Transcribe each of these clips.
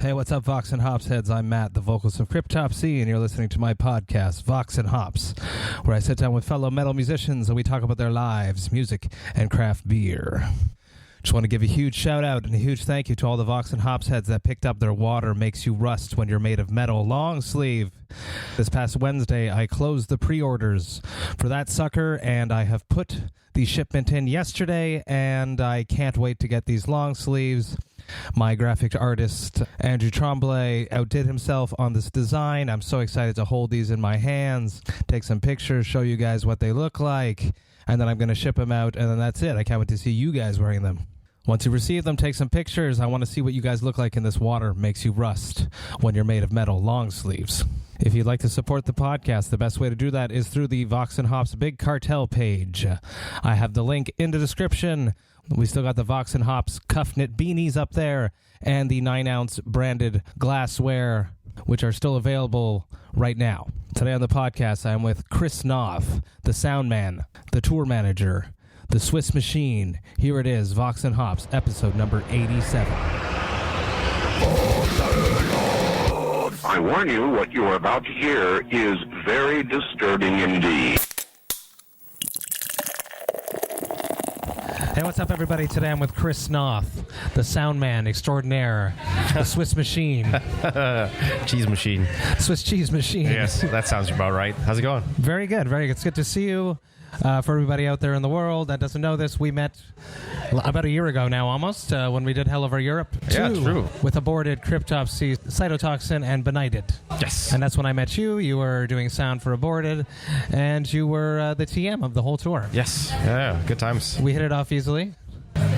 Hey, what's up, Vox and Hops heads? I'm Matt, the vocalist of Cryptopsy, and you're listening to my podcast, Vox and Hops, where I sit down with fellow metal musicians and we talk about their lives, music, and craft beer. Just want to give a huge shout out and a huge thank you to all the Vox and Hops heads that picked up their Water Makes You Rust When You're Made of Metal long sleeve. This past Wednesday, I closed the pre-orders for that sucker, and I have put the shipment in yesterday, and I can't wait to get these long sleeves. My graphic artist, Andrew Tremblay, outdid himself on this design. I'm so excited to hold these in my hands, take some pictures, show you guys what they look like, and then I'm going to ship them out, and then that's it. I can't wait to see you guys wearing them. Once you receive them, take some pictures. I want to see what you guys look like in this Water Makes You Rust When You're Made of Metal long sleeves. If you'd like to support the podcast, the best way to do that is through the Vox and Hops Big Cartel page. I have the link in the description. We still got the Vox and Hops cuff knit beanies up there and the 9-ounce branded glassware, which are still available right now. Today on the podcast, I'm with Chris Noth, the sound man, the tour manager, the Swiss machine. Here it is, Vox and Hops, episode number 87. I warn you, what you are about to hear is very disturbing indeed. Hey, what's up, everybody? Today I'm with Chris Noth, the sound man extraordinaire, the Swiss machine. Cheese machine. Swiss cheese machine. Yes, that sounds about right. How's it going? Very good, very good. It's good to see you. For everybody out there in the world that doesn't know this, we met about a year ago now almost when we did Hell Over Europe 2 Yeah, true. with Aborted, Cryptopsy, Cytotoxin, and Benighted. Yes. And that's when I met you. You were doing sound for Aborted, and you were the TM of the whole tour. Yes. Yeah, good times. We hit it off easily.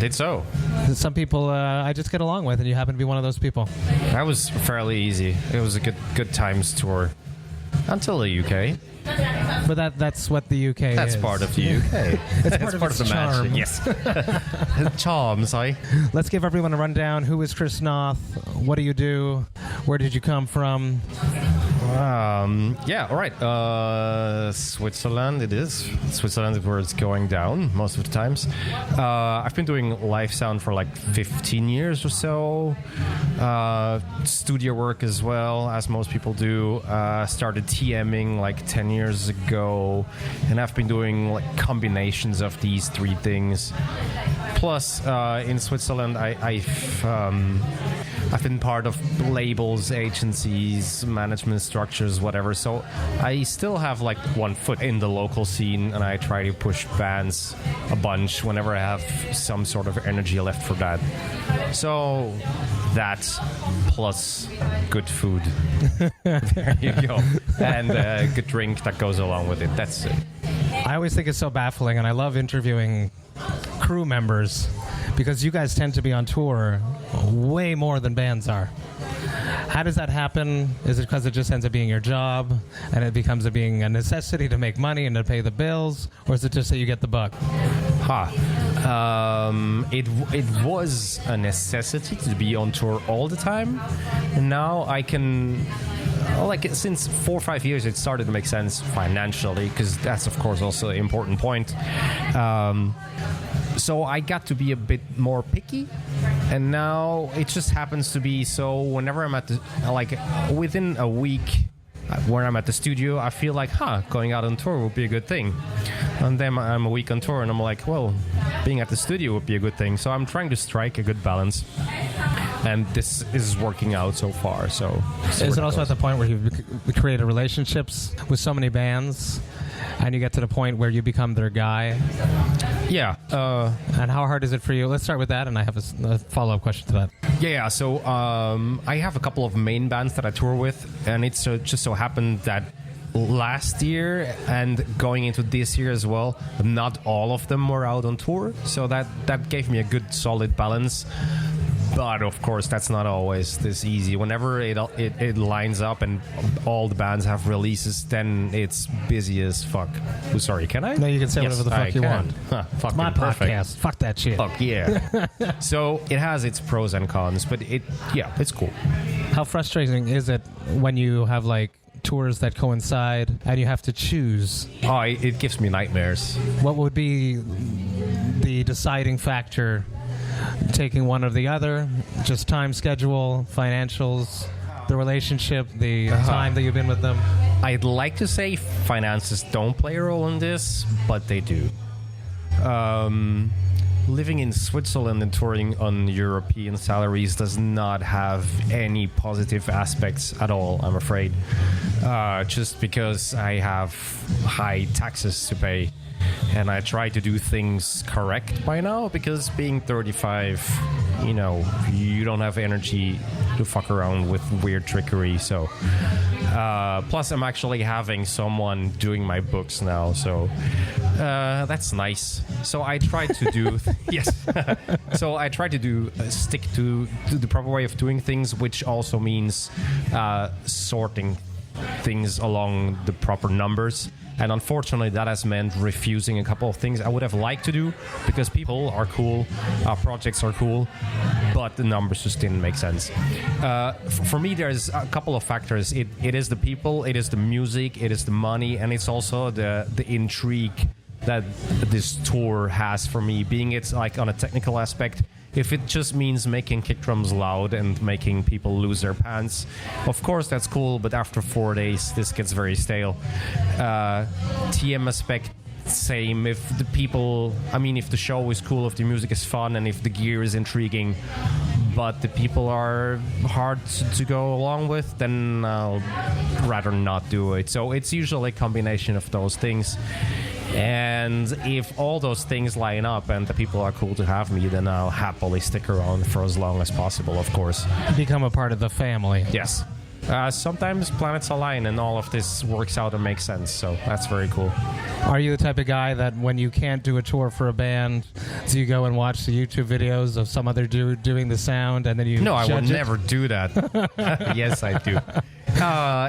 Did so. Some people I just get along with, and you happen to be one of those people. That was fairly easy. It was a good times tour. Until the UK. But that's what the UK is. That's part of the UK. It's part of the charm. magic. Yes. Charms, eh? Let's give everyone a rundown. Who is Chris Noth? What do you do? Where did you come from? Yeah, all right. Switzerland, it is. Switzerland is where it's going down most of the times. I've been doing live sound for like 15 years or so. Studio work as well, as most people do. Started TMing like 10 years ago, and I've been doing like combinations of these three things. Plus, in Switzerland, I've been part of labels, agencies, management structures, whatever. So I still have like one foot in the local scene, and I try to push bands a bunch whenever I have some sort of energy left for that. So that plus good food. There you go. And a good drink that goes along with it. That's it. I always think it's so baffling, and I love interviewing crew members because you guys tend to be on tour way more than bands are. How does that happen? Is it because it just ends up being your job and it becomes being a necessity to make money and to pay the bills, or is it just that you get the buck? It was a necessity to be on tour all the time. And now I can... since 4 or 5 years, it started to make sense financially, because that's, of course, also an important point. So I got to be a bit more picky, and now it just happens to be so whenever I'm at the, within a week where I'm at the studio, I feel like, going out on tour would be a good thing. And then I'm a week on tour, and I'm like, well, being at the studio would be a good thing. So I'm trying to strike a good balance. And this is working out so far. So is it also at the point where you've created relationships with so many bands, and you get to the point where you become their guy? Yeah. And how hard is it for you? Let's start with that, and I have a follow-up question to that. Yeah. So I have a couple of main bands that I tour with, and it's just so happened that last year and going into this year as well, not all of them were out on tour. So that gave me a good, solid balance. But of course, that's not always this easy. Whenever it lines up and all the bands have releases, then it's busy as fuck. Oh, sorry, can I? No, you can say whatever the fuck you want. Fucking my perfect. podcast. Fuck that shit. Fuck yeah. So it has its pros and cons, but it's cool. How frustrating is it when you have like tours that coincide and you have to choose? Oh, it gives me nightmares. What would be the deciding factor taking one or the other? Just time, schedule, financials, the relationship, the time that you've been with them? I'd like to say finances don't play a role in this, but they do. Living in Switzerland and touring on European salaries does not have any positive aspects at all, I'm afraid. Just because I have high taxes to pay. And I try to do things correct by now, because being 35, you don't have energy to fuck around with weird trickery. So, plus I'm actually having someone doing my books now, so that's nice. So I try to do yes. So I try to stick to the proper way of doing things, which also means sorting things along the proper numbers. And unfortunately, that has meant refusing a couple of things I would have liked to do, because people are cool, projects are cool, but the numbers just didn't make sense. For me, there's a couple of factors. It is the people, it is the music, it is the money, and it's also the intrigue that this tour has for me, being it's like on a technical aspect. If it just means making kick drums loud and making people lose their pants, of course that's cool, but after 4 days this gets very stale. TM aspect, same. If the show is cool, if the music is fun, and if the gear is intriguing, but the people are hard to go along with, then I'll rather not do it. So it's usually a combination of those things. And if all those things line up and the people are cool to have me, then I'll happily stick around for as long as possible, of course. Become a part of the family. Yes. Sometimes planets align and all of this works out and makes sense, so that's very cool. Are you the type of guy that when you can't do a tour for a band, do you go and watch the YouTube videos of some other dude doing the sound and then you No, I would judge it? never do that. Yes, I do.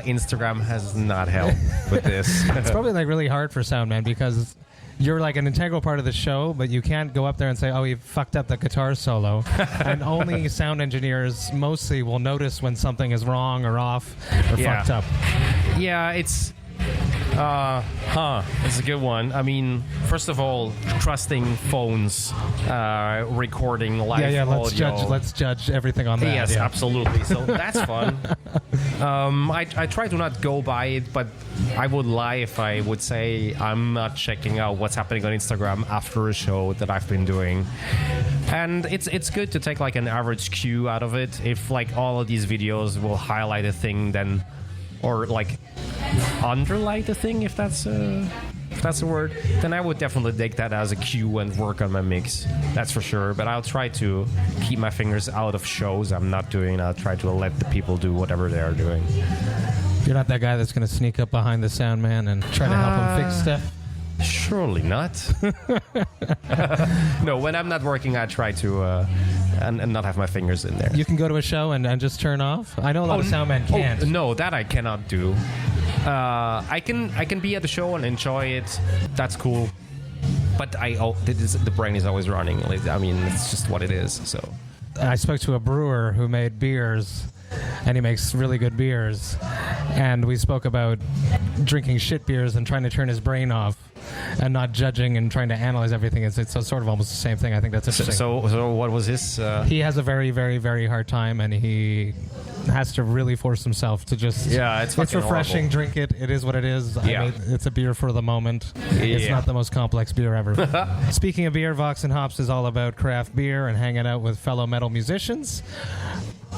Instagram has not helped with this. It's probably like really hard for sound man, because you're like an integral part of the show, but you can't go up there and say, oh, you fucked up the guitar solo. And only sound engineers mostly will notice when something is wrong or off or fucked up. Yeah, it's... It's a good one. I mean, first of all, trusting phones, recording live audio. Let's judge everything on that. Yes, absolutely. So that's fun. I try to not go by it, but I would lie if I would say I'm not checking out what's happening on Instagram after a show that I've been doing. And it's good to take like an average cue out of it. If like all of these videos will highlight a thing, then, or like underlight a thing, if that's a word, then I would definitely take that as a cue and work on my mix. That's for sure. But I'll try to keep my fingers out of shows I'm not doing. I'll try to let the people do whatever they are doing. You're not that guy that's going to sneak up behind the sound man and try to help him fix stuff? Surely not. No, when I'm not working, I try to and not have my fingers in there. You can go to a show and just turn off? I know a lot of sound men can't. No, that I cannot do. I can be at the show and enjoy it. That's cool. But the brain is always running. I mean, it's just what it is. So I spoke to a brewer who made beers, and he makes really good beers. And we spoke about drinking shit beers and trying to turn his brain off and not judging and trying to analyze everything. It's sort of almost the same thing. I think that's interesting. So what was his? He has a very, very, very hard time, and he has to really force himself to just... Yeah, it's refreshing. horrible. Drink it. It is what it is. Yeah. It's a beer for the moment. It's not the most complex beer ever. Speaking of beer, Vox and Hops is all about craft beer and hanging out with fellow metal musicians.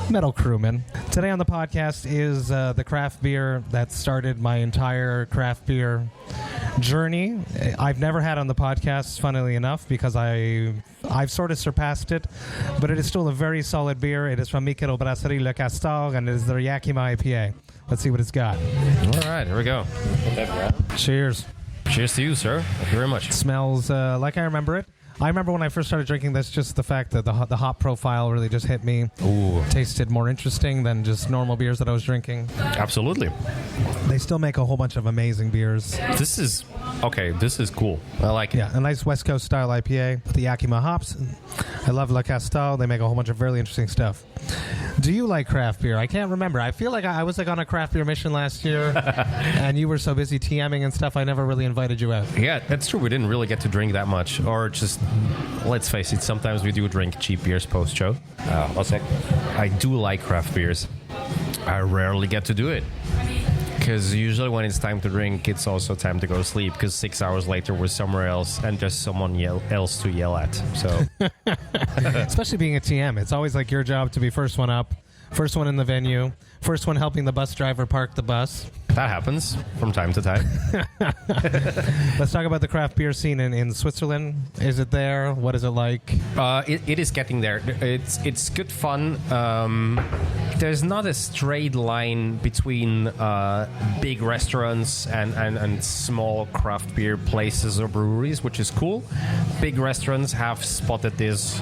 Metal crewmen. Today on the podcast is the craft beer that started my entire craft beer journey. I've never had on the podcast, funnily enough, because I've sort of surpassed it, but it is still a very solid beer. It is from Microbrasserie Le Castor, and it is their Yakima IPA. Let's see what it's got. All right, here we go. Cheers. Cheers to you, sir. Thank you very much. It smells like I remember it. I remember when I first started drinking this, just the fact that the hop profile really just hit me. Ooh. Tasted more interesting than just normal beers that I was drinking. Absolutely. They still make a whole bunch of amazing beers. This is cool. I like it. Yeah, a nice West Coast style IPA with the Yakima hops. I love Le Castor. They make a whole bunch of really interesting stuff. Do you like craft beer? I can't remember. I feel like I was like on a craft beer mission last year, and you were so busy TMing and stuff, I never really invited you out. Yeah, that's true. We didn't really get to drink that much. Or just, let's face it, sometimes we do drink cheap beers post-show. One sec. I do like craft beers. I rarely get to do it. Because usually when it's time to drink, it's also time to go to sleep. Because 6 hours later, we're somewhere else, and there's someone else to yell at. So, especially being a TM, it's always like your job to be first one up, first one in the venue, first one helping the bus driver park the bus. That happens from time to time. Let's talk about the craft beer scene in Switzerland. Is it there? What is it like? It is getting there. It's good fun. There's not a straight line between big restaurants and small craft beer places or breweries, which is cool. Big restaurants have spotted this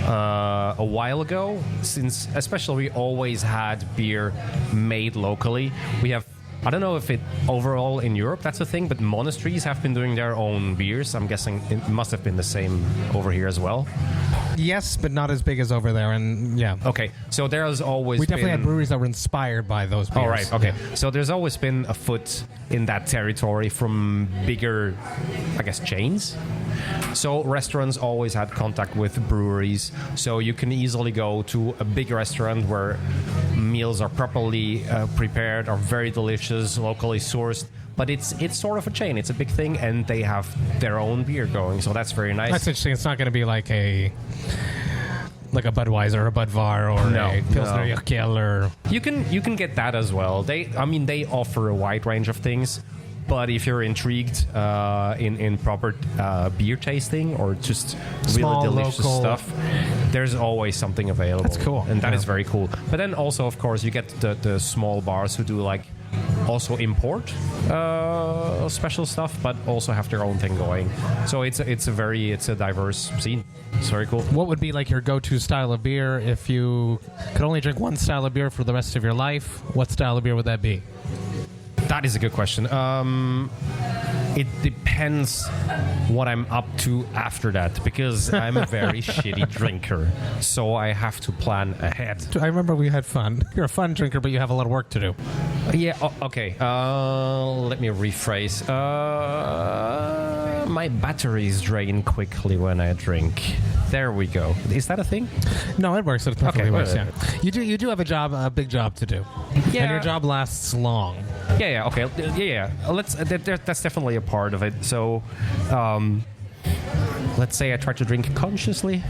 a while ago, since especially we always had beer made locally. We have, I don't know if it overall in Europe that's a thing, but monasteries have been doing their own beers. I'm guessing it must have been the same over here as well. Yes, but not as big as over there, and yeah. Okay, so there has always we definitely had breweries that were inspired by those beers. Oh, right, okay. Yeah. So there's always been a foot in that territory from bigger, I guess, chains. So restaurants always had contact with breweries, so you can easily go to a big restaurant where meals are properly prepared, are very delicious, locally sourced. But it's sort of a chain. It's a big thing, and they have their own beer going, so that's very nice. That's interesting. It's not going to be like a Budweiser or a Budvar or a Pilsner Urquell or... You can get that as well. They offer a wide range of things. But if you're intrigued in proper beer tasting or just small, really delicious local stuff, there's always something available. That's cool. And that is very cool. But then also, of course, you get the small bars who do like also import special stuff, but also have their own thing going. So it's a diverse scene. It's very cool. What would be like your go-to style of beer if you could only drink one style of beer for the rest of your life? What style of beer would that be? That is a good question. It depends what I'm up to after that, because I'm a very shitty drinker, so I have to plan ahead. I remember we had fun. You're a fun drinker, but you have a lot of work to do. Yeah, okay. Let me rephrase. My batteries drain quickly when I drink. There we go. Is that a thing? No, it works. It perfectly works, yeah. You do have a big job to do. Yeah. And your job lasts long. Yeah, okay. Yeah. That's definitely a part of it. So, let's say I try to drink consciously.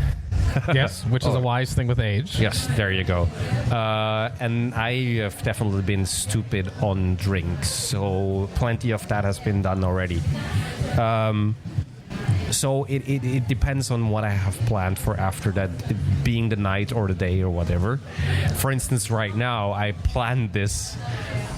Yes, which is a wise thing with age. Yes, there you go. And I have definitely been stupid on drinks, so plenty of that has been done already. So it depends on what I have planned for after that, it being the night or the day or whatever. For instance, right now, I planned this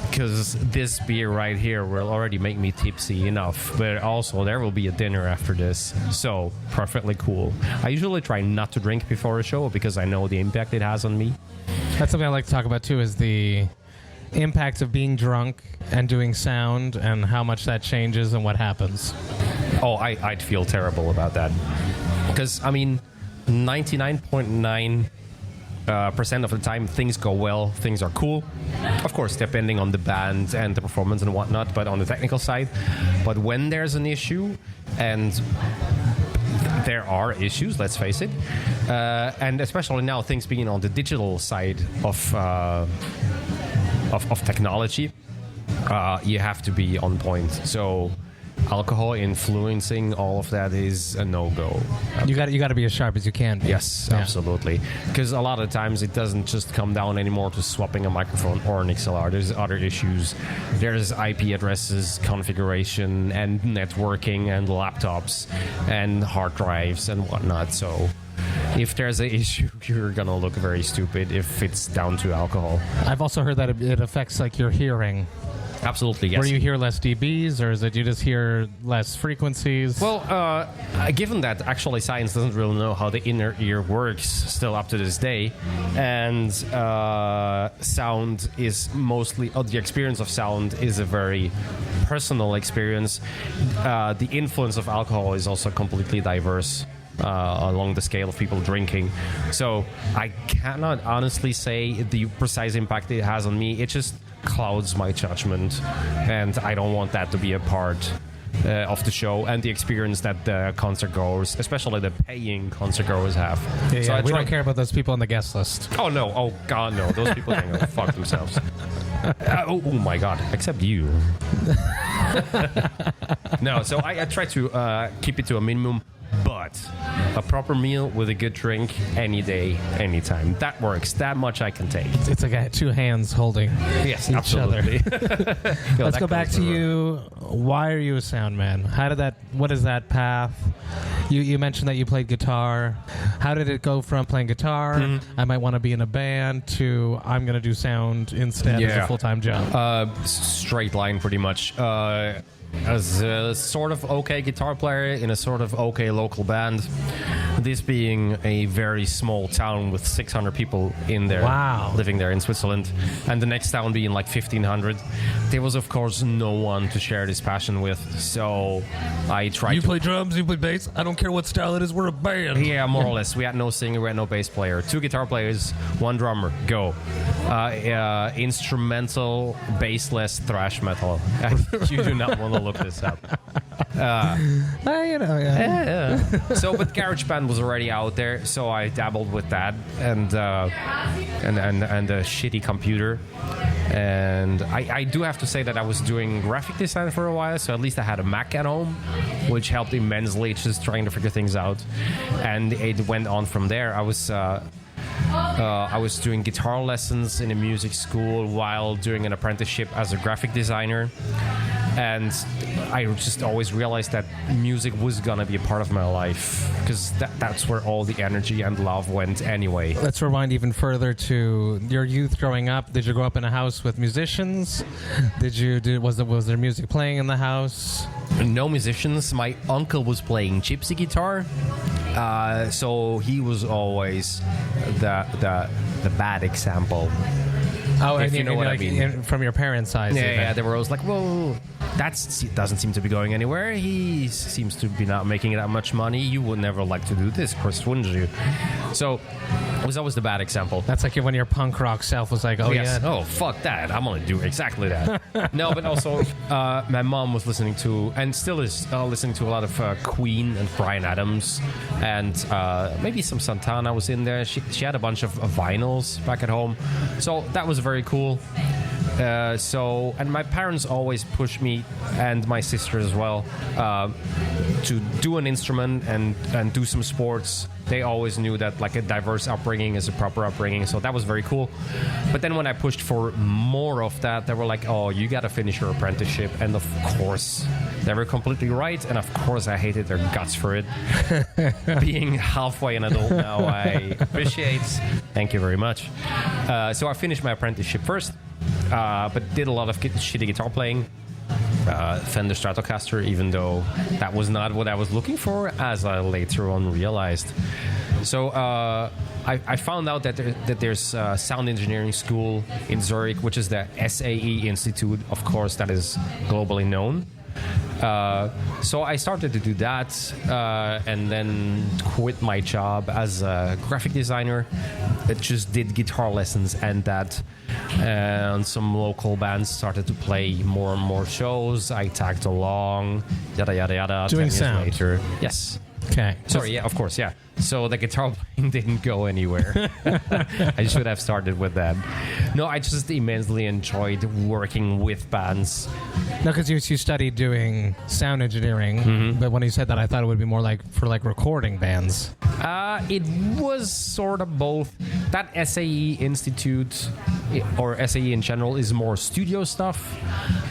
because this beer right here will already make me tipsy enough, but also there will be a dinner after this, so perfectly cool. I usually try not to drink before a show because I know the impact it has on me. That's something I like to talk about too, is the impact of being drunk and doing sound and how much that changes and what happens. Oh, I'd feel terrible about that. Because, 99.9% of the time things go well, things are cool. Of course, depending on the band and the performance and whatnot, but on the technical side. But when there's an issue, and there are issues, let's face it, and especially now things being on the digital side of technology, you have to be on point. So alcohol influencing all of that is a no-go. You got to be as sharp as you can be. Yes, absolutely. Because a lot of times it doesn't just come down anymore to swapping a microphone or an XLR. There's other issues. There's IP addresses, configuration, and networking, and laptops, and hard drives, and whatnot. So if there's an issue, you're gonna look very stupid if it's down to alcohol. I've also heard that it affects like your hearing. Absolutely, yes. Where you hear less dBs, or is it you just hear less frequencies? Well, given that actually science doesn't really know how the inner ear works still up to this day, and sound is mostly, the experience of sound is a very personal experience, the influence of alcohol is also completely diverse. along the scale of people drinking. So I cannot honestly say the precise impact it has on me. It just clouds my judgment, and I don't want that to be a part of the show and the experience that the concert goers, especially the paying concert goers, have. Yeah, so we don't care about those people on the guest list. Oh no! Oh god, no! Those people can go fuck themselves. Oh my god! Except you. No, so I try to keep it to a minimum. But a proper meal with a good drink any day, anytime. That works. That much I can take. It's like two hands holding yes, each absolutely. other. Let's go back to you. Why are you a sound man? What is that path? You mentioned that you played guitar. How did it go from playing guitar, I might want to be in a band, to I'm going to do sound instead as a full-time job? Straight line, pretty much. As a sort of okay guitar player in a sort of okay local band, this being a very small town with 600 people in there, living there in Switzerland, and the next town being like 1,500, there was of course no one to share this passion with, so I tried You play drums, you play bass, I don't care what style it is, we're a band. Yeah, more or less. We had no singer, we had no bass player, 2 guitar players, 1 drummer, go. Instrumental, bassless thrash metal. You do not want to look this up. So, but GarageBand was already out there, so I dabbled with that, and a shitty computer. And I do have to say that I was doing graphic design for a while, so at least I had a Mac at home, which helped immensely, just trying to figure things out. And it went on from there. I was doing guitar lessons in a music school while doing an apprenticeship as a graphic designer. And I just always realized that music was gonna be a part of my life, because that's where all the energy and love went anyway. Let's rewind even further to your youth growing up. Did you grow up in a house with musicians? Was there music playing in the house? No musicians. My uncle was playing gypsy guitar, so he was always the bad example. Oh, if you know what I mean. From your parents' eyes. Yeah, they were always like, well, that doesn't seem to be going anywhere. He seems to be not making that much money. You would never like to do this, Chris, wouldn't you? So it was always the bad example. That's like when your punk rock self was like, oh, yes. yeah. Oh, fuck that. I'm going to do exactly that. No, but also my mom was listening to, and still is listening to a lot of Queen and Bryan Adams, and maybe some Santana was in there. She had a bunch of vinyls back at home. So that was very cool. And my parents always pushed me, and my sister as well, to do an instrument and do some sports. They always knew that like a diverse upbringing is a proper upbringing, so that was very cool. But then when I pushed for more of that, they were like, oh, you gotta finish your apprenticeship. And of course, they were completely right, and of course I hated their guts for it. Being halfway an adult now, I appreciate. Thank you very much. So I finished my apprenticeship first, but did a lot of shitty guitar playing. Fender Stratocaster, even though that was not what I was looking for, as I later on realized. So I found out that there's a sound engineering school in Zurich, which is the SAE Institute, of course, that is globally known. So I started to do that, and then quit my job as a graphic designer. I just did guitar lessons and that. And some local bands started to play more and more shows. I tagged along, yada yada yada. Doing 10 years sound later. Yes. Okay. Sorry, yeah, of course, yeah. So the guitar playing didn't go anywhere. I should have started with that. No, I just immensely enjoyed working with bands. No, because you studied doing sound engineering, but when you said that, I thought it would be more like for like recording bands. It was sort of both. That SAE Institute, or SAE in general, is more studio stuff.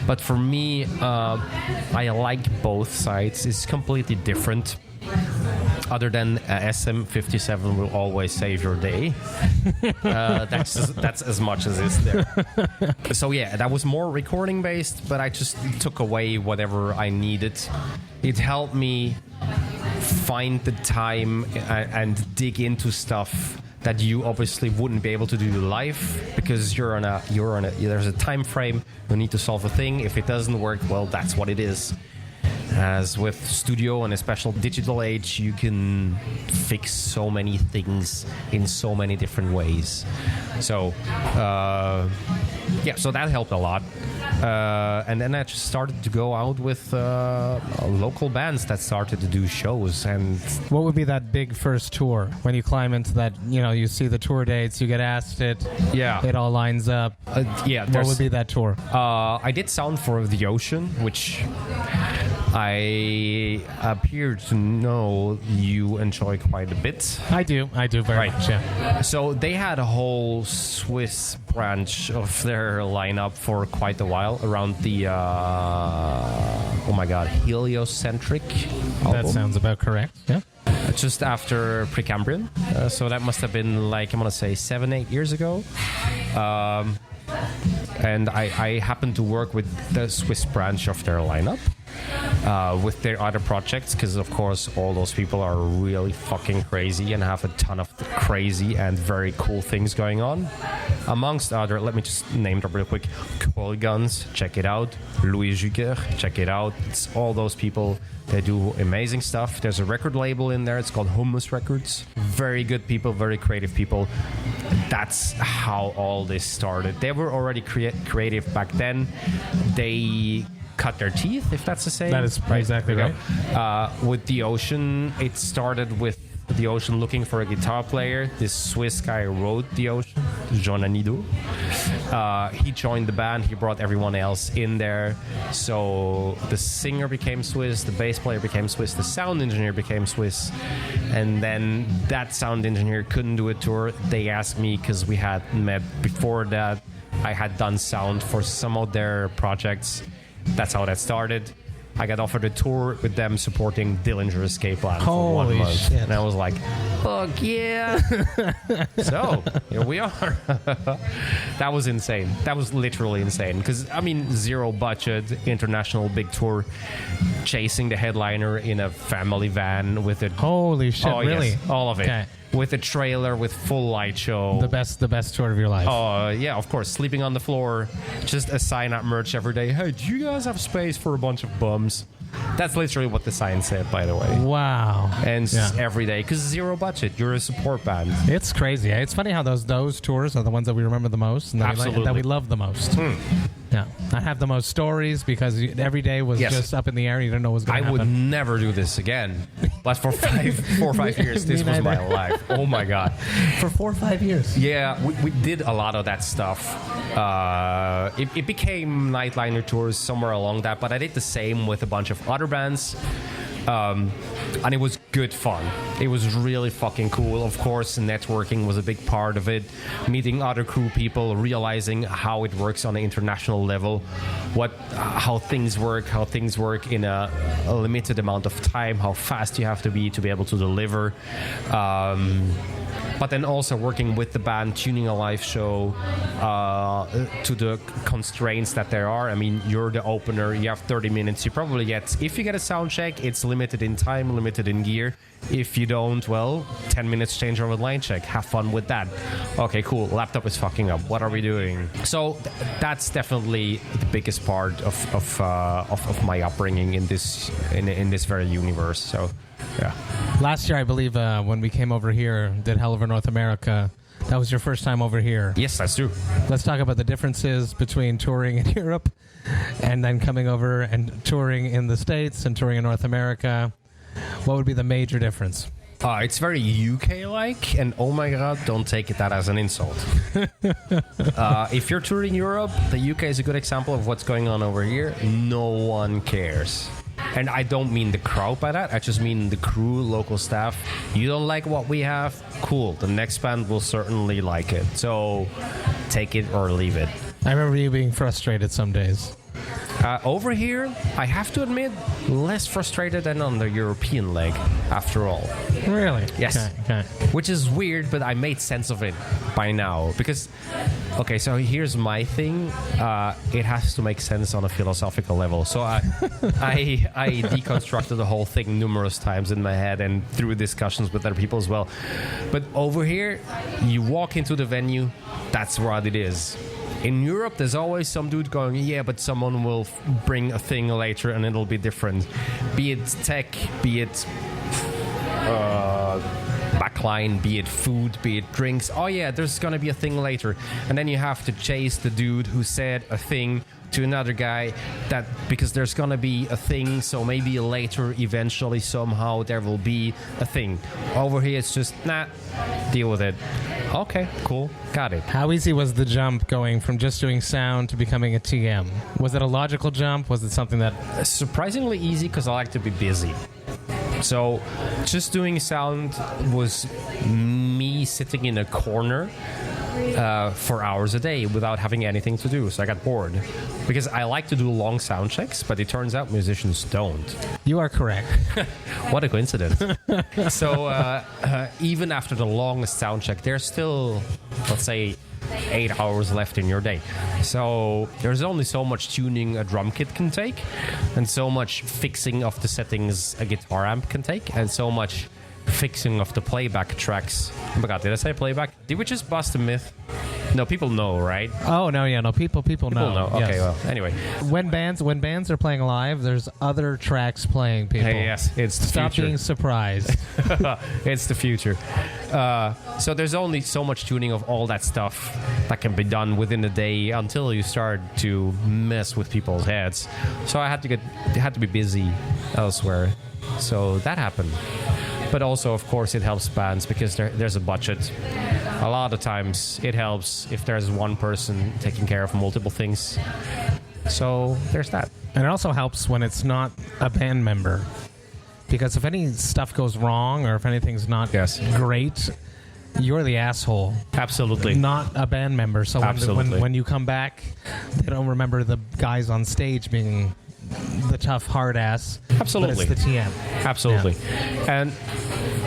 But for me, I like both sides. It's completely different. Other than SM57 will always save your day. That's as much as is there. So yeah, that was more recording based, but I just took away whatever I needed. It helped me find the time and dig into stuff that you obviously wouldn't be able to do live, because there's a time frame. You need to solve a thing. If it doesn't work, well, that's what it is. As with studio and a special digital age, you can fix so many things in so many different ways. So, so that helped a lot. And then I just started to go out with local bands that started to do shows. And what would be that big first tour when you climb into that? You see the tour dates, you get asked it. Yeah, it all lines up. What would be that tour? I did sound for The Ocean, which I appear to know you enjoy quite a bit. I do very much, yeah. So they had a whole Swiss branch of their lineup for quite a while around the, heliocentric album. That sounds about correct, yeah. Just after Precambrian. So that must have been 7-8 years ago. And I happened to work with the Swiss branch of their lineup. With their other projects, because of course all those people are really fucking crazy and have a ton of crazy and very cool things going on. Amongst other, let me just name them real quick: Coil Guns, check it out; Louis Juker, check it out. It's all those people. They do amazing stuff. There's a record label in there. It's called Hummus Records. Very good people, very creative people. That's how all this started. They were already creative back then. They cut their teeth, if that's the same. That is exactly right. With The Ocean, it started with The Ocean looking for a guitar player. This Swiss guy wrote The Ocean, Jean Anido. He joined the band. He brought everyone else in there. So the singer became Swiss, the bass player became Swiss, the sound engineer became Swiss. And then that sound engineer couldn't do a tour. They asked me, because we had met before that. I had done sound for some of their projects. That's how that started. I got offered a tour with them supporting Dillinger Escape Plan for 1 month. Shit. And I was like, fuck yeah. So, here we are. That was insane. That was literally insane. Because, zero budget, international big tour, chasing the headliner in a family van with a... Holy shit, really? Yes, all of it. Okay. With a trailer, with full light show. The best tour of your life. Oh, yeah, of course. Sleeping on the floor. Just a sign up merch every day. Hey, do you guys have space for a bunch of bums? That's literally what the sign said, by the way. Wow. And every day, because zero budget. You're a support band. It's crazy. It's funny how those tours are the ones that we remember the most and that we love the most. Yeah. I have the most stories because every day was just up in the air. You don't know what's going to happen. I would never do this again. But for 4 or 5 years, this was my life. Oh, my God. For 4 or 5 years? Yeah, we did a lot of that stuff. It became nightliner tours somewhere along that, but I did the same with a bunch of other bands. And it was good fun. It was really fucking cool. Of course, networking was a big part of it. Meeting other crew people, realizing how it works on an international level, how things work in a limited amount of time, how fast you have to be able to deliver. But then also working with the band, tuning a live show to the constraints that there are. You're the opener. You have 30 minutes. You probably if you get a sound check, it's limited in time, limited in gear. If you don't, 10 minutes changeover line check. Have fun with that. Okay, cool. Laptop is fucking up. What are we doing? So that's definitely the biggest part of my upbringing in this very universe. So, yeah. Last year, I believe, when we came over here, did Hell Over North America. That was your first time over here. Yes, that's true. Let's talk about the differences between touring in Europe and then coming over and touring in the States and touring in North America. What would be the major difference? It's very UK-like, and oh my God, don't take that as an insult. If you're touring Europe, the UK is a good example of what's going on over here. No one cares. And I don't mean the crowd by that. I just mean the crew, local staff. You don't like what we have? Cool. The next band will certainly like it. So take it or leave it. I remember you being frustrated some days. Over here, I have to admit, less frustrated than on the European leg, after all. Really? Yes. Okay. Which is weird, but I made sense of it by now. Because, so here's my thing. It has to make sense on a philosophical level. So I deconstructed the whole thing numerous times in my head and through discussions with other people as well. But over here, you walk into the venue, that's what it is. In Europe, there's always some dude going, yeah, but someone will bring a thing later and it'll be different. Be it tech, be it backline, be it food, be it drinks. Oh yeah, there's gonna be a thing later. And then you have to chase the dude who said a thing to another guy, that because there's gonna be a thing, so maybe later, eventually, somehow there will be a thing. Over here it's just, nah, deal with it. Okay, cool, got it. How easy was the jump going from just doing sound to becoming a TM? Was it a logical jump? Was it something that... Surprisingly easy, because I like to be busy. So just doing sound was me sitting in a corner for hours a day without having anything to do. So I got bored because I like to do long sound checks, but it turns out musicians don't. You are correct. What a coincidence. So even after the longest sound check, there's still, let's say, 8 hours left in your day. So there's only so much tuning a drum kit can take, and so much fixing of the settings a guitar amp can take, and so much fixing of the playback tracks. Oh my god, did I say playback? Did we just bust a myth? No, people know, right? Oh no, yeah, no, people know. Okay, yes. well, anyway. When bands are playing live, there's other tracks playing, people. Hey, yes, it's the Stop future. being surprised. It's the future. So there's only so much tuning of all that stuff that can be done within a day until you start to mess with people's heads. So I had to be busy elsewhere. So that happened. But also, of course, it helps bands because there's a budget. A lot of times it helps if there's one person taking care of multiple things. So there's that. And it also helps when it's not a band member. Because if any stuff goes wrong or if anything's not great, you're the asshole. Absolutely. Not a band member. So when you come back, they don't remember the guys on stage being the tough hard ass. Absolutely. But it's the TM. Absolutely. Yeah. And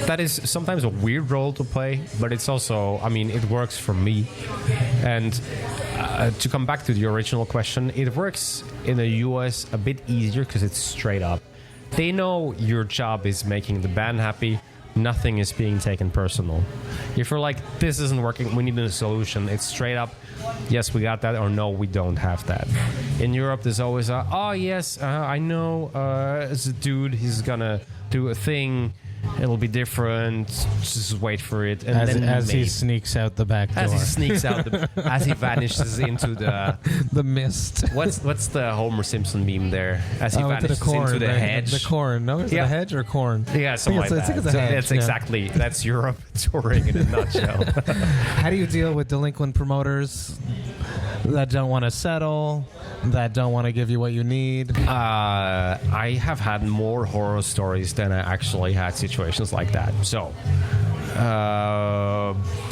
that is sometimes a weird role to play, but it's also, I mean, it works for me. And to come back to the original question, it works in the US a bit easier because it's straight up. They know your job is making the band happy. Nothing is being taken personal. If you're like, this isn't working, we need a solution, it's straight up, yes, we got that, or no, we don't have that. In Europe, there's always a, oh, yes, I know, it's a dude, he's gonna do a thing, it'll be different, just wait for it. And as he sneaks out the back door. As he sneaks out, as he vanishes into the mist. What's the Homer Simpson meme there? As he vanishes into the hedge. The corn. No, is it a hedge or corn? Yeah, something like that. I think it's a hedge. That's exactly, that's Europe touring in a nutshell. How do you deal with delinquent promoters that don't want to settle, that don't want to give you what you need? I have had more horror stories than I actually had situations like that. So,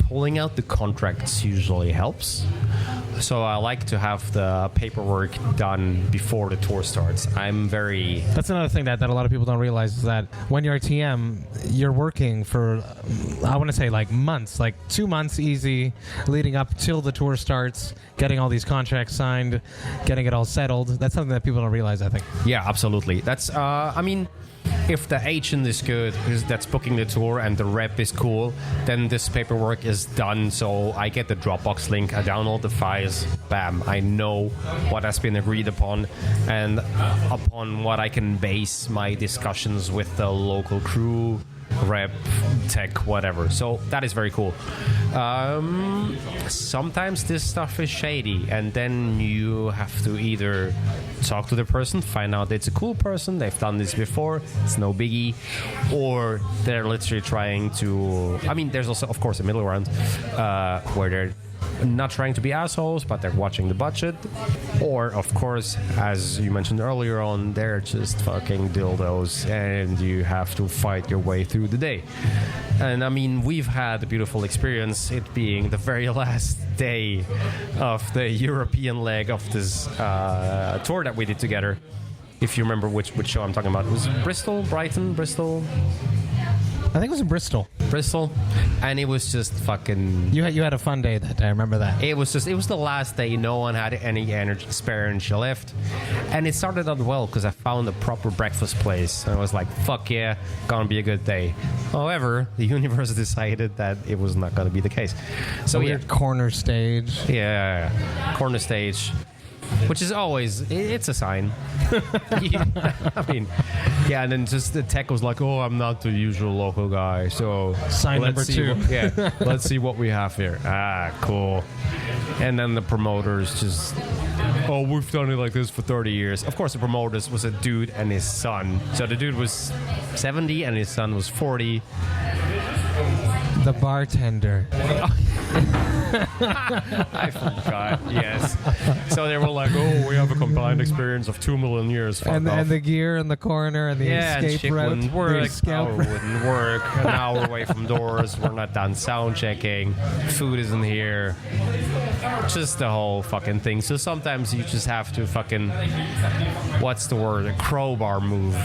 pulling out the contracts usually helps. So I like to have the paperwork done before the tour starts. That's another thing that a lot of people don't realize is that when you're a TM, you're working for, I want to say like months, like 2 months easy, leading up till the tour starts, getting all these contracts signed, getting it all settled. That's something that people don't realize, I think. Yeah, absolutely. That's, I mean, if the agent is good, that's booking the tour, and the rep is cool, then this paperwork is done. So I get the Dropbox link, I download the files, bam, I know what has been agreed upon, and upon what I can base my discussions with the local crew, rep, tech, whatever. So that is very cool. Sometimes this stuff is shady, and then you have to either talk to the person, find out it's a cool person, they've done this before, it's no biggie, or they're literally trying to, I mean, there's also, of course, a middle ground where they're not trying to be assholes, but they're watching the budget. Or, of course, as you mentioned earlier on, they're just fucking dildos, and you have to fight your way through the day. And I mean, we've had a beautiful experience, it being the very last day of the European leg of this tour that we did together. If you remember which show I'm talking about, it was Bristol, Brighton, Bristol. I think it was in Bristol. And it was just fucking... You had a fun day that day, I remember that. It was the last day. No one had any spare energy left. And it started out well because I found a proper breakfast place. And I was like, fuck yeah, gonna be a good day. However, the universe decided that it was not gonna be the case. So weird corner stage. Yeah, corner stage. Which is always, it's a sign. I mean, yeah, and then just the tech was like, oh, I'm not the usual local guy, so... Sign number 2. Let's see what we have here. Ah, cool. And then the promoters just... Oh, we've done it like this for 30 years. Of course, the promoters was a dude and his son. So the dude was 70 and his son was 40. The bartender. I forgot, yes. So they were like, oh, we have a combined experience of 2 million years. And the gear in the corner and the escape route. Wouldn't work. Power wouldn't work. An hour away from doors. We're not done sound checking. Food isn't here. Just the whole fucking thing. So sometimes you just have to fucking, what's the word? A crowbar move.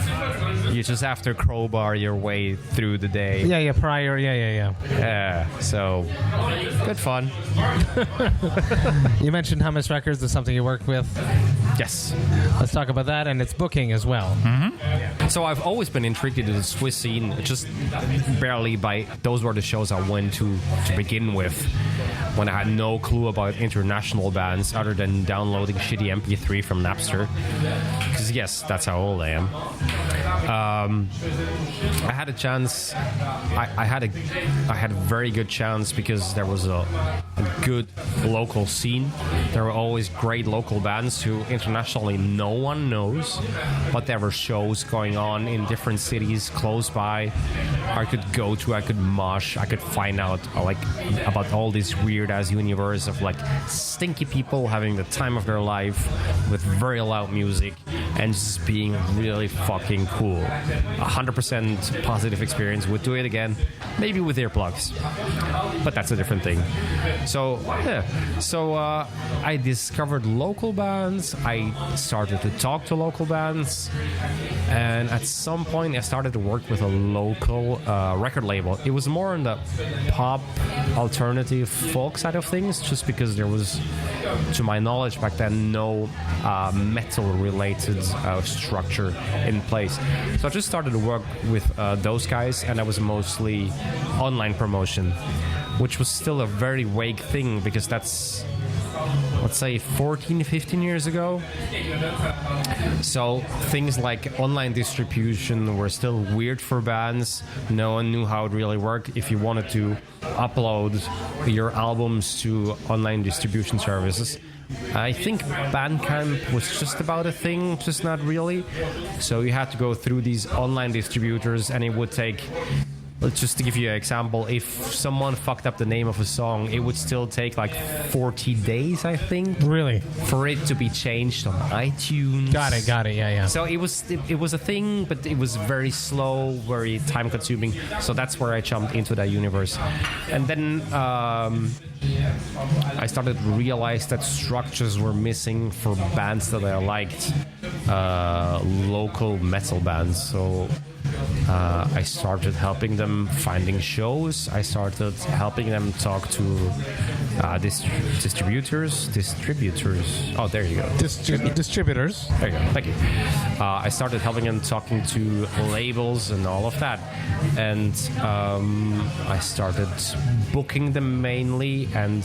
You just have to crowbar your way through the day. Yeah, prior. Yeah. Yeah, so good fun. You mentioned Hummus Records is something you work with. Yes. Let's talk about that and its booking as well. Mm-hmm. So I've always been intrigued in the Swiss scene, just barely by those were the shows I went to begin with, when I had no clue about international bands other than downloading shitty MP3 from Napster. Because yes, that's how old I am. I had a chance. I had a very good chance because there was a good local scene. There were always great local bands who internationally no one knows, but there were shows going on in different cities close by. I could go to, I could mosh, I could find out like about all this weird ass universe of like stinky people having the time of their life with very loud music and just being really fucking cool. 100% positive experience. Would do it again, maybe with earplugs, but that's a different thing. So yeah, I discovered local bands. I started to talk to local bands, and at some point I started to work with a local record label. It was more on the pop, alternative, folk side of things, just because there was, to my knowledge back then, no metal-related structure in place. So I just started to work with those guys, and that was mostly online promotion, which was still a very vague thing because that's, let's say, 14, 15 years ago. So things like online distribution were still weird for bands. No one knew how it really worked. If you wanted to upload your albums to online distribution services, I think Bandcamp was just about a thing, just not really. So you had to go through these online distributors, and it would take... Just to give you an example, if someone fucked up the name of a song, it would still take like 40 days, I think. Really? For it to be changed on iTunes. Got it, yeah. So it was a thing, but it was very slow, very time consuming. So that's where I jumped into that universe. And then I started to realize that structures were missing for bands that I liked, local metal bands. So I started helping them finding shows. I started helping them talk to distributors. Oh, there you go. Distributors. There you go. Thank you. I started helping them talking to labels and all of that. And I started booking them mainly and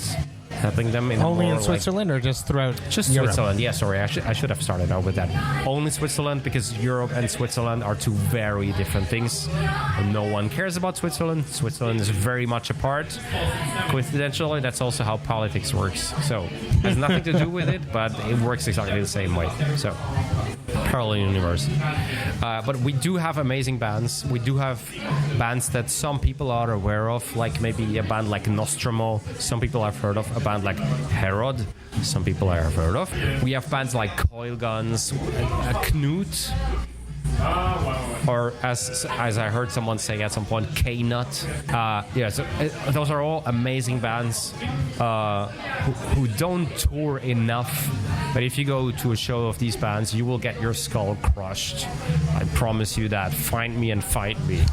helping them in only in Switzerland, or just throughout just Europe? Switzerland. Yeah, sorry, I should have started out with that. Only Switzerland, because Europe and Switzerland are two very different things. No one cares about Switzerland. Switzerland is very much apart. Coincidentally, that's also how politics works. So it has nothing to do with it, but it works exactly the same way. So parallel universe. But we do have amazing bands. We do have bands that some people are aware of, like maybe a band like Nostromo. Some people have heard of. A band like Herod. Some people have heard of. We have bands like Coil Guns, Knut. or as I heard someone say at some point, K-Nut. So those are all amazing bands who don't tour enough. But if you go to a show of these bands, you will get your skull crushed. I promise you that. Find me and fight me.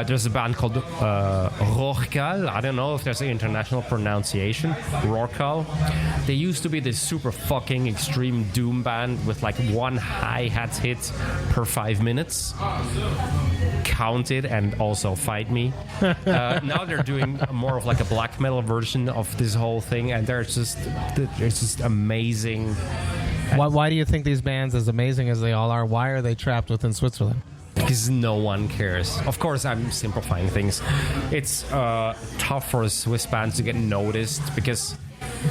There's a band called Rorcal. I don't know if there's an international pronunciation. Rorcal. They used to be this super fucking extreme doom band with like one hi-hat hit per 5 minutes. Count it and also fight me. Now they're doing more of like a black metal version of this whole thing, and it's just amazing. Why do you think these bands, as amazing as they all are, why are they trapped within Switzerland? Because no one cares. Of course, I'm simplifying things. It's tough for a Swiss band to get noticed because,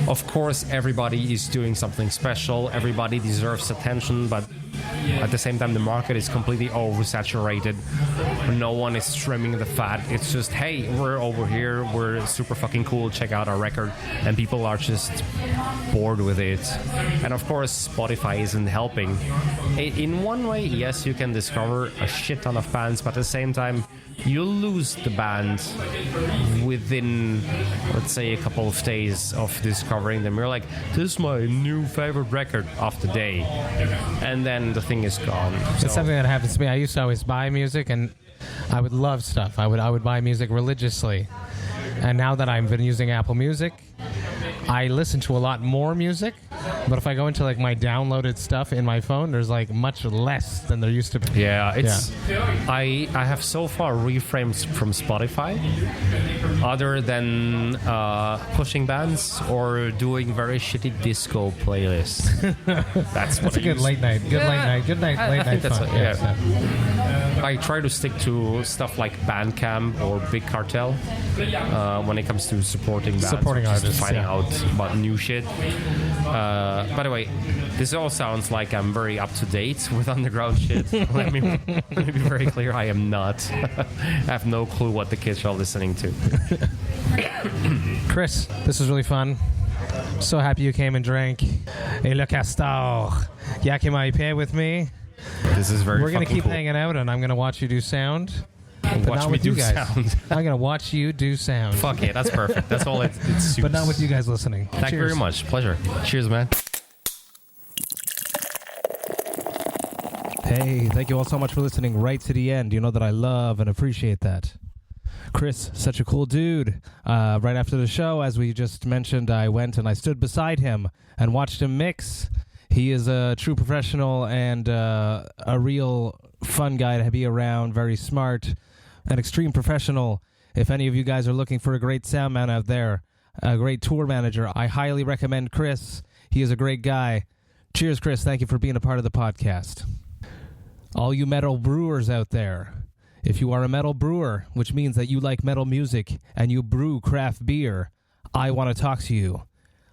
of course, everybody is doing something special. Everybody deserves attention, but at the same time, the market is completely oversaturated. No one is trimming the fat. It's just, hey, we're over here. We're super fucking cool. Check out our record. And people are just bored with it. And of course, Spotify isn't helping. In one way, yes, you can discover a shit ton of bands, but at the same time, you'll lose the band within, let's say, a couple of days of discovering them. You're like, this is my new favorite record of the day. And then the thing is gone. It's something that happens to me. I used to always buy music, and I would love stuff. I would buy music religiously. And now that I've been using Apple Music, I listen to a lot more music, but if I go into like my downloaded stuff in my phone, there's like much less than there used to be. Yeah, I have so far reframed from Spotify, other than pushing bands or doing very shitty disco playlists. That's a good late night. Good late night fun. I try to stick to stuff like Bandcamp or Big Cartel when it comes to supporting bands, artists, finding out about new shit. By the way, this all sounds like I'm very up to date with underground shit. Let me be very clear, I am not. I have no clue what the kids are listening to. Chris, this was really fun. So happy you came and drank a Le Castor Yakima IPA with me. This is very. We're gonna keep cool. hanging out, and I'm gonna watch you do sound. Watch me do sound. I'm gonna watch you do sound. Fuck it, that's perfect. That's all it suits. But not with you guys listening. Thank you very much. Pleasure. Cheers, man. Hey, thank you all so much for listening right to the end. You know that I love and appreciate that. Chris, such a cool dude. Right after the show, as we just mentioned, I went and I stood beside him and watched him mix. He is a true professional and a real fun guy to be around, very smart, an extreme professional. If any of you guys are looking for a great sound man out there, a great tour manager, I highly recommend Chris. He is a great guy. Cheers, Chris. Thank you for being a part of the podcast. All you metal brewers out there, if you are a metal brewer, which means that you like metal music and you brew craft beer, I want to talk to you.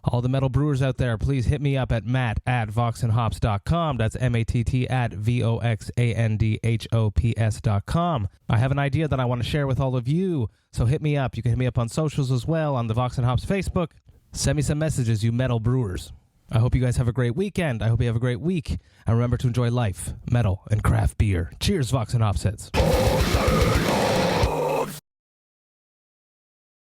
All the metal brewers out there, please hit me up at matt@voxandhops.com. That's MATT at VOXANDHOPS.com. I have an idea that I want to share with all of you, so hit me up. You can hit me up on socials as well, on the Vox and Hops Facebook. Send me some messages, you metal brewers. I hope you guys have a great weekend. I hope you have a great week. And remember to enjoy life, metal, and craft beer. Cheers, Vox and Hops heads.